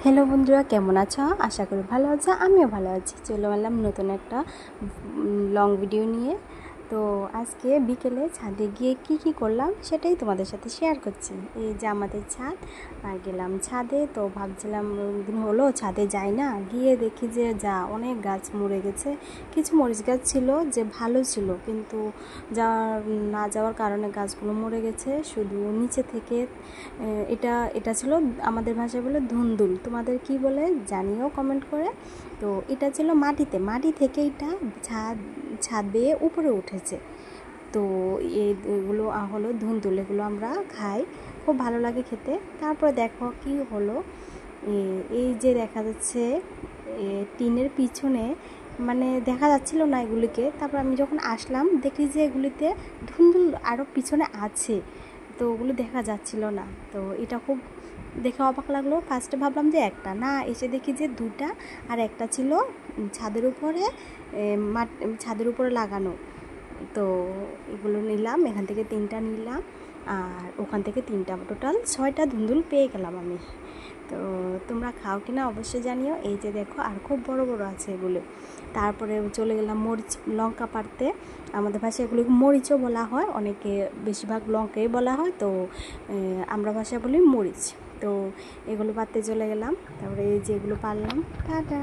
Hello বন্ধুরা, কেমন আছো? আশা করি ভালো আছো। আমিও ভালো আছি। চলে এলাম নতুন একটা লং ভিডিও নিয়ে। তো আজকে বিকেলে ছাদে গিয়ে কি করলাম সেটাই তোমাদের সাথে শেয়ার করছি। এই যে আমাদের ছাদ, আর গেলাম ছাদে। তো ভাবছিলাম দিন হলো ছাদে যাই না, গিয়ে দেখি যে অনেক গাছ মরে গেছে। কিছু মরিচ গাছ ছিল যে ভালো ছিল, কিন্তু না যাওয়ার কারণে গাছগুলো মরে গেছে। শুধু নিচে থেকে এটা ছিল, আমাদের ভাষায় বলে ধুন্দুল, তোমাদের কি বলে জানিও কমেন্ট করে। তো এটা ছিল মাটি থেকে এটা ছাদ বেয়ে উপরে উঠেছে। তো এগুলো হলো ধুন্দুল, এগুলো আমরা খাই, খুব ভালো লাগে খেতে। তারপরে দেখো কি হলো, এই যে দেখা যাচ্ছে টিনের পিছনে, মানে দেখা যাচ্ছিল না এগুলিকে। তারপর আমি যখন আসলাম দেখি যে এগুলিতে ধুন্দুল আরও পিছনে আছে, তো ওগুলো দেখা যাচ্ছিল না। তো এটা খুব দেখে অবাক লাগলো। ফার্স্টে ভাবলাম যে একটা, না এসে দেখি যে দুটা, আর একটা ছিল ছাদের উপরে লাগানো। তো এগুলো নিলাম, এখান থেকে 3টা নিলাম, আর ওখান থেকে 3টা, টোটাল 6টা ধুন্দুল পেয়ে গেলাম আমি। তো তোমরা খাও কিনা অবশ্যই জানিও। এই যে দেখো, আর খুব বড় বড় আছে এগুলো। তারপরে চলে গেলাম লঙ্কা পাড়তে। আমাদের ভাষায় এগুলো মরিচও বলা হয়, অনেকে বেশিরভাগ লঙ্কাই বলা হয়। তো আমরা ভাষায় বলি মরিচ। তো এগুলো পাড়তে চলে গেলাম। তারপরে এই যে এগুলো পারলাম। টাটা।